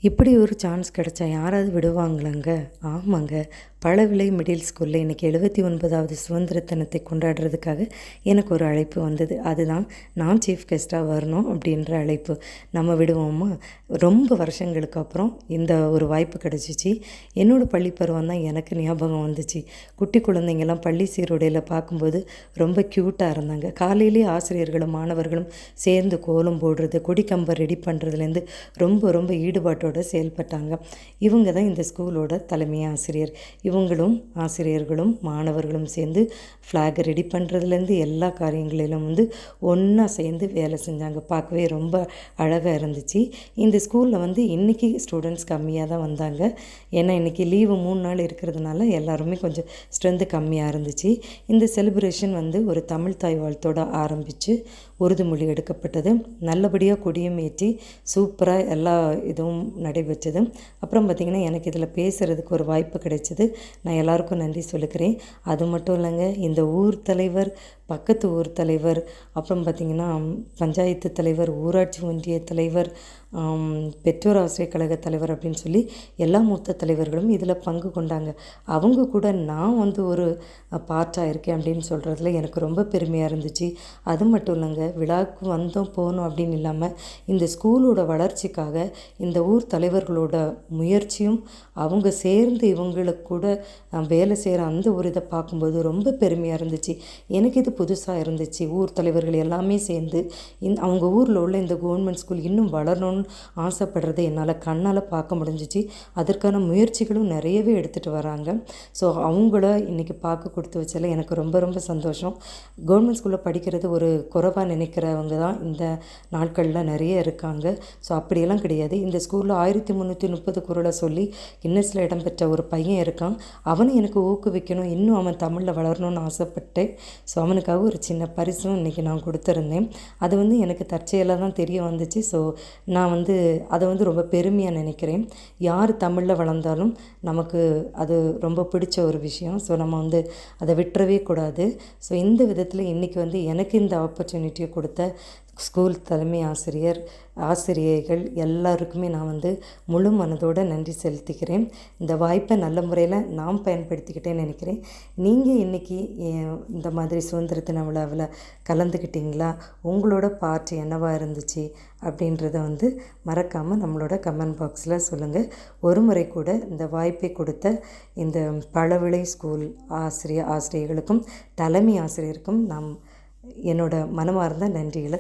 இப்படி ஒரு சான்ஸ் கிடைச்சா யாராவது விடுவாங்களாங்க? ஆமாங்க. பழவிளை மிடில் ஸ்கூல்ல இன்றைக்கி 79வது சுதந்திர தினத்தை கொண்டாடுறதுக்காக எனக்கு ஒரு அழைப்பு வந்தது. அதுதான் நான் சீஃப் கெஸ்ட்டாக வரணும் அப்படின்ற அழைப்பு. நம்ம விடுவோமா? ரொம்ப வருஷங்களுக்கு அப்புறம் இந்த ஒரு வாய்ப்பு கிடச்சிச்சு. என்னோடய பள்ளி பருவம் தான் எனக்கு ஞாபகம் வந்துச்சு. குட்டி குழந்தைங்கள்லாம் பள்ளி சீருடையில் பார்க்கும்போது ரொம்ப க்யூட்டாக இருந்தாங்க. காலையிலேயே ஆசிரியர்களும் மாணவர்களும் சேர்ந்து கோலம் போடுறது, கொடிக்கம்பை ரெடி பண்ணுறதுலேருந்து ரொம்ப ரொம்ப ஈடுபாட்டோடு செயல்பட்டாங்க. இவங்க தான் இந்த ஸ்கூலோட தலைமை ஆசிரியர். இவங்களும் ஆசிரியர்களும் மாணவர்களும் சேர்ந்து ஃப்ளாகை ரெடி பண்ணுறதுலேருந்து எல்லா காரியங்களிலும் ஒன்றா சேர்ந்து வேலை செஞ்சாங்க. பார்க்கவே ரொம்ப அழகாக இருந்துச்சு. இந்த ஸ்கூலில் இன்றைக்கி ஸ்டூடெண்ட்ஸ் கம்மியாக தான் வந்தாங்க. ஏன்னா இன்றைக்கி லீவு 3 நாள் இருக்கிறதுனால எல்லாருமே கொஞ்சம் ஸ்ட்ரென்த்து கம்மியாக இருந்துச்சு. இந்த செலிப்ரேஷன் ஒரு தமிழ் தாய் வாழ்த்தோடு ஆரம்பித்து உறுதிமொழி எடுக்கப்பட்டது. நல்லபடியாக கொடியும் ஏற்றி சூப்பராக எல்லா இதுவும் நடைபெற்றது. அப்புறம் பார்த்திங்கன்னா எனக்கு இதில் பேசுகிறதுக்கு ஒரு வாய்ப்பு கிடைச்சிது. நான் எல்லாருக்கும் நன்றி சொல்லிக்கிறேன். அது மட்டும் இல்லைங்க, இந்த ஊர் தலைவர், பக்கத்து ஊர் தலைவர், அப்புறம் பார்த்திங்கன்னா பஞ்சாயத்து தலைவர், ஊராட்சி ஒன்றிய தலைவர், பெற்றோர் ஆசிரியர் கழக தலைவர் அப்படின்னு சொல்லி எல்லா மூத்த தலைவர்களும் இதில் பங்கு கொண்டாங்க. அவங்க கூட நான் ஒரு பார்ட்டாக இருக்கேன் அப்படின்னு சொல்கிறதுல எனக்கு ரொம்ப பெருமையாக இருந்துச்சு. அது மட்டும் இல்லைங்க, விழாவுக்கு வந்தோம் போனோம் அப்படின்னு இல்லாமல் இந்த ஸ்கூலோட வளர்ச்சிக்காக இந்த ஊர் தலைவர்களோட முயற்சியும் அவங்க சேர்ந்து இவங்களுக்கு கூட வேலை செய்கிற அந்த ஒரு இதை பார்க்கும்போது ரொம்ப பெருமையாக இருந்துச்சு. எனக்கு இது புதுசாக இருந்துச்சு. ஊர் தலைவர்கள் எல்லாமே சேர்ந்து அவங்க ஊரில் உள்ள இந்த கவர்மெண்ட் ஸ்கூல் இன்னும் வளரணும்னு ஆசைப்படுறதை என்னால் கண்ணால் பார்க்க முடிஞ்சிச்சு. அதற்கான முயற்சிகளும் நிறையவே எடுத்துகிட்டு வராங்க. ஸோ அவங்கள இன்றைக்கி பார்க்க கொடுத்து வச்சால எனக்கு ரொம்ப ரொம்ப சந்தோஷம். கவர்மெண்ட் ஸ்கூலில் படிக்கிறது ஒரு குறைவாக நினைக்கிறவங்க தான் இந்த நாட்களில் நிறைய இருக்காங்க. ஸோ அப்படியெல்லாம் கிடையாது. இந்த ஸ்கூலில் 1330 குறளை சொல்லி கின்னஸில் இடம்பெற்ற ஒரு பையன் இருக்கான். அவனை எனக்கு ஊக்குவிக்கணும், இன்னும் அவன் தமிழில் வளரணும்னு ஆசைப்பட்டேன். ஸோ அவனுக்காக ஒரு சின்ன பரிசும் இன்றைக்கி நான் கொடுத்துருந்தேன். அது எனக்கு தற்செயலாக தான் தெரிய வந்துச்சு. ஸோ நான் அதை ரொம்ப பெருமையாக நினைக்கிறேன். யார் தமிழில் வளர்ந்தாலும் நமக்கு அது ரொம்ப பிடிச்ச ஒரு விஷயம். ஸோ நம்ம அதை விட்டுறவே கூடாது. ஸோ இந்த விதத்தில் இன்றைக்கி எனக்கு இந்த ஆப்பர்ச்சுனிட்டியை கொடுத்த ஸ்கூல் தலைமை ஆசிரியர், ஆசிரியர்கள் எல்லாருக்குமே நான் முழு மனதோடு நன்றி செலுத்திக்கிறேன். இந்த வாய்ப்பை நல்ல முறையில் நான் பயன்படுத்திக்கிட்டேன்னு நினைக்கிறேன். நீங்கள் இன்றைக்கி இந்த மாதிரி சுதந்திர தின விழாவில் கலந்துக்கிட்டிங்களா? உங்களோட பார்ட் என்னவாக இருந்துச்சு அப்படின்றத மறக்காமல் நம்மளோட கமெண்ட் பாக்ஸில் சொல்லுங்கள். ஒரு முறை கூட இந்த வாய்ப்பை கொடுத்த இந்த பழவிளை ஸ்கூல் ஆசிரியர்களுக்கும் தலைமை ஆசிரியருக்கும் நான் என்னோட மனமார்ந்த நன்றிகளை